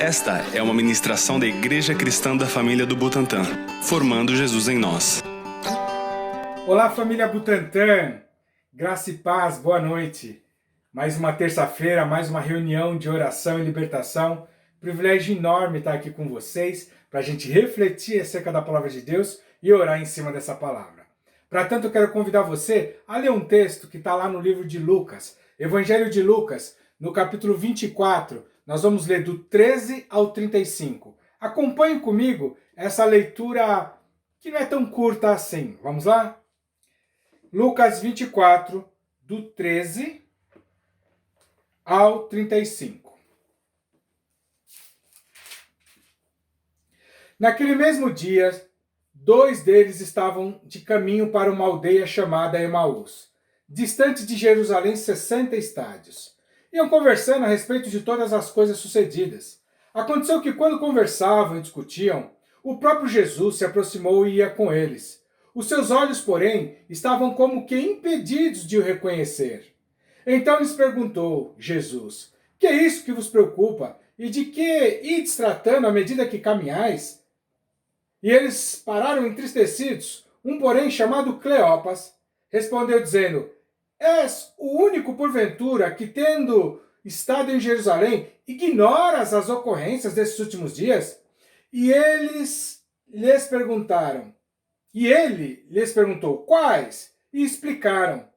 Esta é uma ministração da Igreja Cristã da Família do Butantã, formando Jesus em nós. Olá, família Butantã, graça e paz, boa noite. Mais uma terça-feira, mais uma reunião de oração e libertação. Privilégio enorme estar aqui com vocês para a gente refletir acerca da palavra de Deus e orar em cima dessa palavra. Para tanto, eu quero convidar você a ler um texto que está lá no livro de Lucas, Evangelho de Lucas, no capítulo 24. Nós vamos ler do 13 ao 35. Acompanhe comigo essa leitura que não é tão curta assim. Vamos lá? Lucas 24, do 13 ao 35. Naquele mesmo dia, dois deles estavam de caminho para uma aldeia chamada Emaús, distante de Jerusalém 60 estádios. Iam conversando a respeito de todas as coisas sucedidas. Aconteceu que quando conversavam e discutiam, o próprio Jesus se aproximou e ia com eles. Os seus olhos, porém, estavam como que impedidos de o reconhecer. Então lhes perguntou Jesus: que é isso que vos preocupa? E de que ides tratando à medida que caminhais? E eles pararam entristecidos. Um, porém, chamado Cleopas, respondeu dizendo: és o único, porventura, que, tendo estado em Jerusalém, ignoras as ocorrências desses últimos dias? E ele lhes perguntou, quais? E explicaram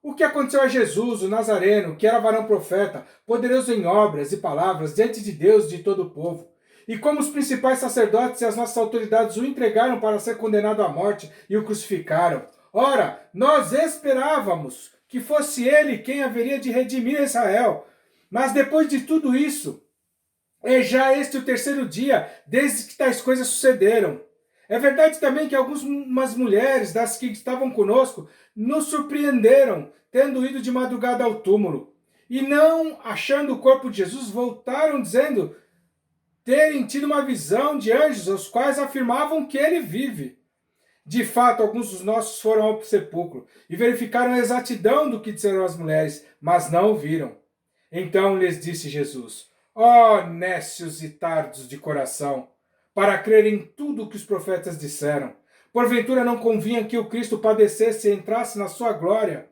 o que aconteceu a Jesus, o Nazareno, que era varão profeta, poderoso em obras e palavras diante de Deus e de todo o povo. E como os principais sacerdotes e as nossas autoridades o entregaram para ser condenado à morte e o crucificaram. Ora, nós esperávamos que fosse ele quem haveria de redimir Israel. Mas depois de tudo isso, é já este o terceiro dia desde que tais coisas sucederam. É verdade também que algumas mulheres das que estavam conosco nos surpreenderam, tendo ido de madrugada ao túmulo. E não achando o corpo de Jesus, voltaram dizendo terem tido uma visão de anjos, os quais afirmavam que ele vive. De fato, alguns dos nossos foram ao sepulcro e verificaram a exatidão do que disseram as mulheres, mas não o viram. Então lhes disse Jesus: ó nécios e tardos de coração, para crer em tudo o que os profetas disseram. Porventura não convinha que o Cristo padecesse e entrasse na sua glória?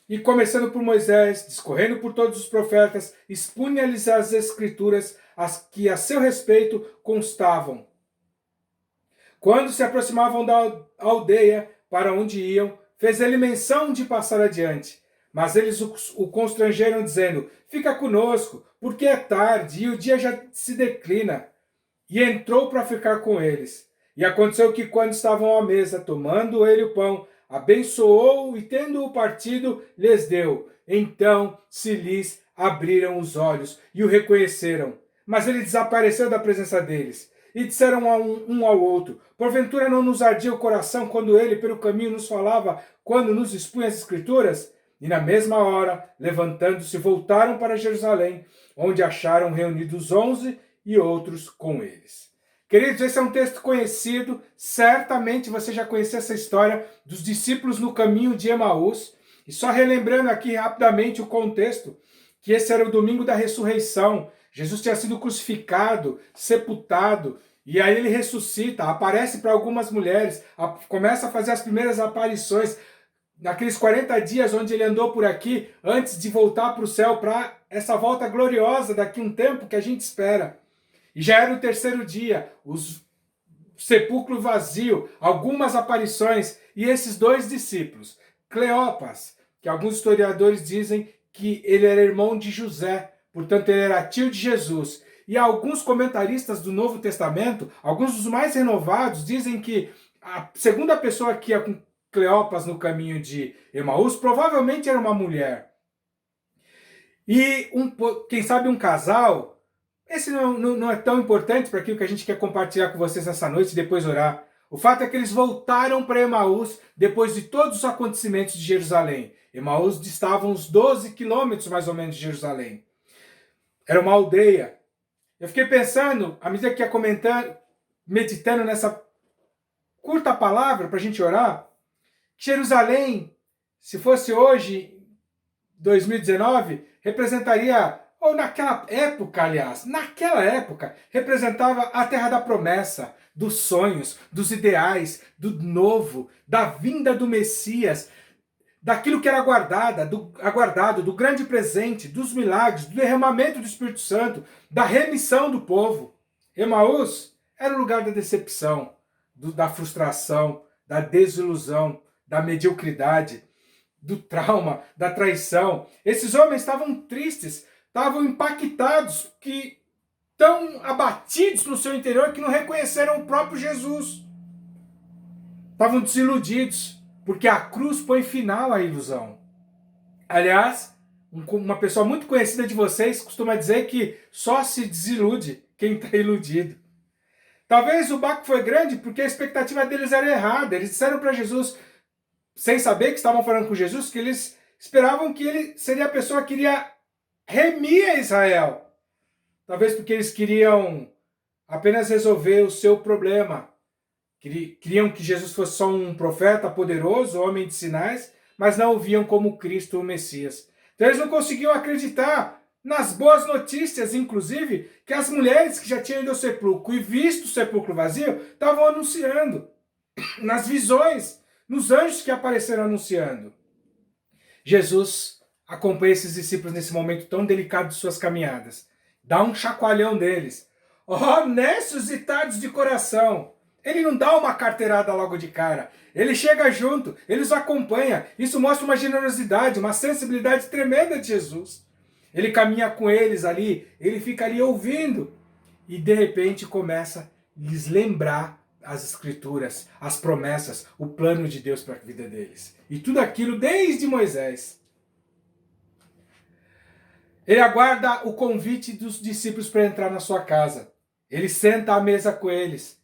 E começando por Moisés, discorrendo por todos os profetas, expunha-lhes as escrituras, as que a seu respeito constavam. Quando se aproximavam da aldeia para onde iam, fez ele menção de passar adiante. Mas eles o constrangeram, dizendo: fica conosco, porque é tarde e o dia já se declina. E entrou para ficar com eles. E aconteceu que, quando estavam à mesa, tomando ele o pão, abençoou e, tendo-o partido, lhes deu. Então se lhes abriram os olhos e o reconheceram. Mas ele desapareceu da presença deles. E disseram um ao outro: porventura não nos ardia o coração quando ele pelo caminho nos falava, quando nos expunha as escrituras? E na mesma hora, levantando-se, voltaram para Jerusalém, onde acharam reunidos 11 e outros com eles. Queridos, esse é um texto conhecido, certamente você já conhece essa história dos discípulos no caminho de Emaús. E só relembrando aqui rapidamente o contexto, que esse era o domingo da ressurreição. Jesus tinha sido crucificado, sepultado, e aí ele ressuscita, aparece para algumas mulheres, começa a fazer as primeiras aparições, naqueles 40 dias onde ele andou por aqui, antes de voltar para o céu, para essa volta gloriosa daqui a um tempo que a gente espera. E já era o terceiro dia, o sepulcro vazio, algumas aparições, e esses dois discípulos, Cleopas, que alguns historiadores dizem que ele era irmão de José, portanto ele era tio de Jesus. E alguns comentaristas do Novo Testamento, alguns dos mais renovados, dizem que a segunda pessoa que ia com Cleopas no caminho de Emaús provavelmente era uma mulher. E quem sabe um casal. Esse não é tão importante para aquilo que a gente quer compartilhar com vocês essa noite e depois orar. O fato é que eles voltaram para Emaús depois de todos os acontecimentos de Jerusalém. Emaús distava uns 12 quilômetros mais ou menos de Jerusalém. Era uma aldeia. Eu fiquei pensando, à medida que ia comentando, meditando nessa curta palavra para a gente orar, que Jerusalém, se fosse hoje, 2019, representaria ou naquela época, aliás, naquela época, representava a terra da promessa, dos sonhos, dos ideais, do novo, da vinda do Messias, daquilo que era aguardado, do grande presente, dos milagres, do derramamento do Espírito Santo, da remissão do povo. Emaús era o lugar da decepção, da frustração, da desilusão, da mediocridade, do trauma, da traição. Esses homens estavam tristes, estavam impactados, tão abatidos no seu interior que não reconheceram o próprio Jesus. Estavam desiludidos, porque a cruz põe final à ilusão. Aliás, uma pessoa muito conhecida de vocês costuma dizer que só se desilude quem está iludido. Talvez o baque foi grande porque a expectativa deles era errada. Eles disseram para Jesus, sem saber que estavam falando com Jesus, que eles esperavam que ele seria a pessoa que iria remir a Israel. Talvez porque eles queriam apenas resolver o seu problema. Queriam que Jesus fosse só um profeta poderoso, homem de sinais, mas não o viam como Cristo, o Messias. Então eles não conseguiam acreditar nas boas notícias, inclusive, que as mulheres que já tinham ido ao sepulcro e visto o sepulcro vazio, estavam anunciando. Nas visões, nos anjos que apareceram anunciando. Jesus acompanha esses discípulos nesse momento tão delicado de suas caminhadas. Dá um chacoalhão deles. Oh, nécios e tardos de coração! Ele não dá uma carteirada logo de cara. Ele chega junto, ele os acompanha. Isso mostra uma generosidade, uma sensibilidade tremenda de Jesus. Ele caminha com eles ali, ele fica ali ouvindo. E de repente começa a lhes lembrar as escrituras, as promessas, o plano de Deus para a vida deles. E tudo aquilo desde Moisés. Ele aguarda o convite dos discípulos para entrar na sua casa. Ele senta à mesa com eles.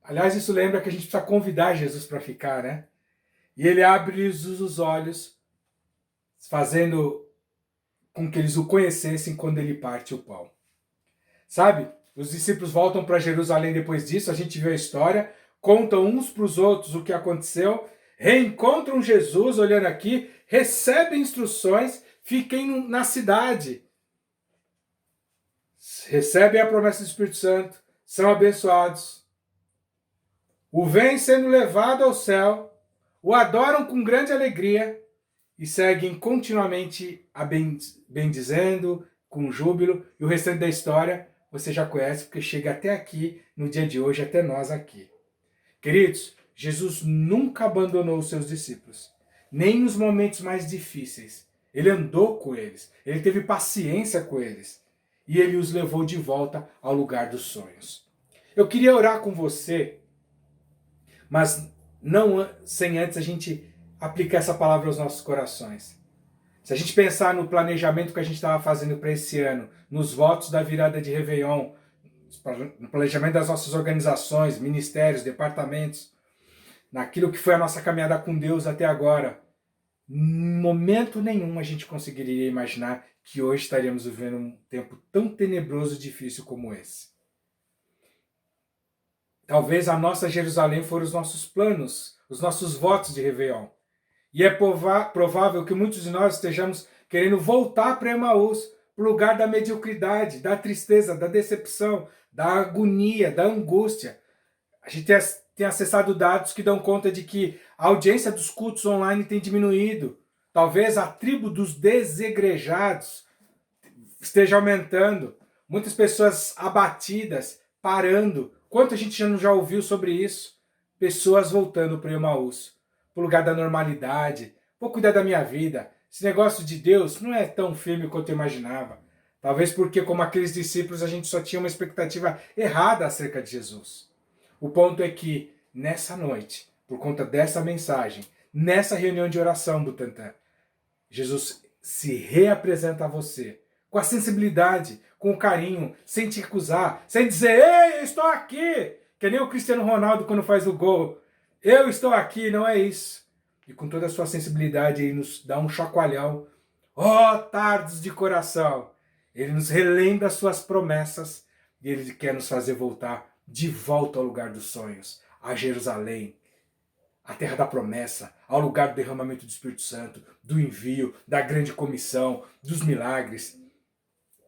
Aliás, isso lembra que a gente precisa convidar Jesus para ficar, né? E ele abre-lhes os olhos, fazendo com que eles o conhecessem quando ele parte o pão. Sabe? Os discípulos voltam para Jerusalém depois disso, a gente vê a história, contam uns para os outros o que aconteceu, reencontram Jesus, olhando aqui, recebem instruções, fiquem na cidade. Recebem a promessa do Espírito Santo, são abençoados. O veem sendo levado ao céu, o adoram com grande alegria e seguem continuamente a bendizendo, com júbilo, e o restante da história você já conhece, porque chega até aqui, no dia de hoje, até nós aqui. Queridos, Jesus nunca abandonou os seus discípulos, nem nos momentos mais difíceis. Ele andou com eles, ele teve paciência com eles, e ele os levou de volta ao lugar dos sonhos. Eu queria orar com você, mas não sem antes a gente aplicar essa palavra aos nossos corações. Se a gente pensar no planejamento que a gente estava fazendo para esse ano, nos votos da virada de Réveillon, no planejamento das nossas organizações, ministérios, departamentos, naquilo que foi a nossa caminhada com Deus até agora, em momento nenhum a gente conseguiria imaginar que hoje estaríamos vivendo um tempo tão tenebroso e difícil como esse. Talvez a nossa Jerusalém foram os nossos planos, os nossos votos de Réveillon. E é provável que muitos de nós estejamos querendo voltar para Emaús, para o lugar da mediocridade, da tristeza, da decepção, da agonia, da angústia. A gente tem acessado dados que dão conta de que a audiência dos cultos online tem diminuído. Talvez a tribo dos desigrejados esteja aumentando. Muitas pessoas abatidas, parando. Quanto a gente já ouviu sobre isso? Pessoas voltando para Emaús, para o lugar da normalidade. Vou cuidar da minha vida. Esse negócio de Deus não é tão firme quanto eu imaginava. Talvez porque, como aqueles discípulos, a gente só tinha uma expectativa errada acerca de Jesus. O ponto é que, nessa noite, por conta dessa mensagem, nessa reunião de oração, Butantã, Jesus se reapresenta a você com a sensibilidade, com o carinho, sem te recusar, sem dizer, ei, eu estou aqui, que nem o Cristiano Ronaldo quando faz o gol. Eu estou aqui, não é isso. E com toda a sua sensibilidade, ele nos dá um chacoalhão. Oh, tardos de coração! Ele nos relembra as suas promessas e ele quer nos fazer voltar de volta ao lugar dos sonhos, a Jerusalém, a terra da promessa, ao lugar do derramamento do Espírito Santo, do envio, da grande comissão, dos milagres.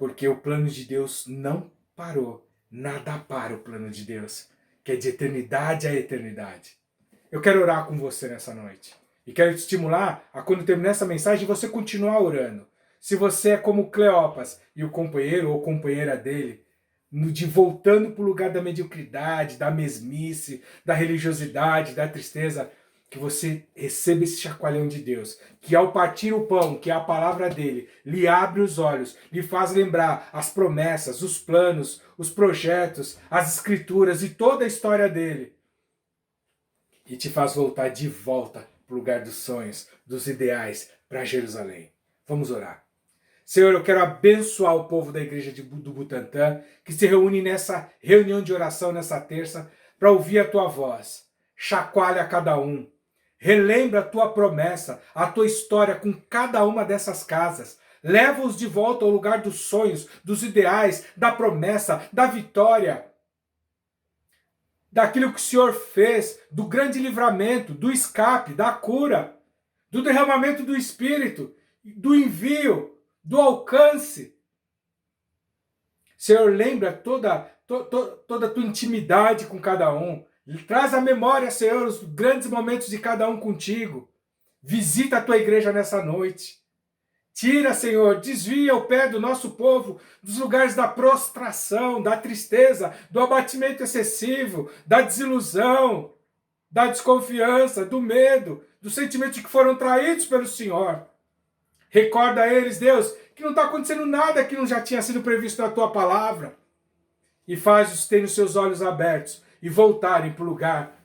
Porque o plano de Deus não parou. Nada para o plano de Deus, que é de eternidade a eternidade. Eu quero orar com você nessa noite. E quero te estimular a, quando terminar essa mensagem, você continuar orando. Se você é como Cleopas e o companheiro ou companheira dele, de voltando para o lugar da mediocridade, da mesmice, da religiosidade, da tristeza, que você receba esse chacoalhão de Deus, que ao partir o pão, que é a palavra dele, lhe abre os olhos, lhe faz lembrar as promessas, os planos, os projetos, as escrituras e toda a história dele, e te faz voltar de volta para o lugar dos sonhos, dos ideais, para Jerusalém. Vamos orar. Senhor, eu quero abençoar o povo da igreja do Butantã, que se reúne nessa reunião de oração nessa terça, para ouvir a tua voz. Chacoalha cada um. Relembra a tua promessa, a tua história com cada uma dessas casas. Leva-os de volta ao lugar dos sonhos, dos ideais, da promessa, da vitória. Daquilo que o Senhor fez, do grande livramento, do escape, da cura, do derramamento do Espírito, do envio, do alcance. Senhor, lembra toda a tua intimidade com cada um. Traz à memória, Senhor, os grandes momentos de cada um contigo. Visita a tua igreja nessa noite. Tira, Senhor, desvia o pé do nosso povo dos lugares da prostração, da tristeza, do abatimento excessivo, da desilusão, da desconfiança, do medo, do sentimento de que foram traídos pelo Senhor. Recorda a eles, Deus, que não está acontecendo nada que não já tinha sido previsto na tua palavra. E faz-os terem os seus olhos abertos e voltarem para o lugar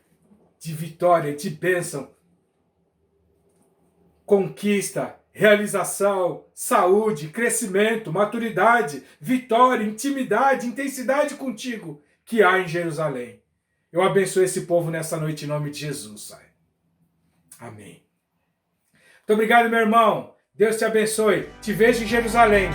de vitória, de bênção, conquista, realização, saúde, crescimento, maturidade, vitória, intimidade, intensidade contigo que há em Jerusalém. Eu abençoo esse povo nessa noite em nome de Jesus, Pai. Amém. Muito obrigado, meu irmão. Deus te abençoe. Te vejo em Jerusalém.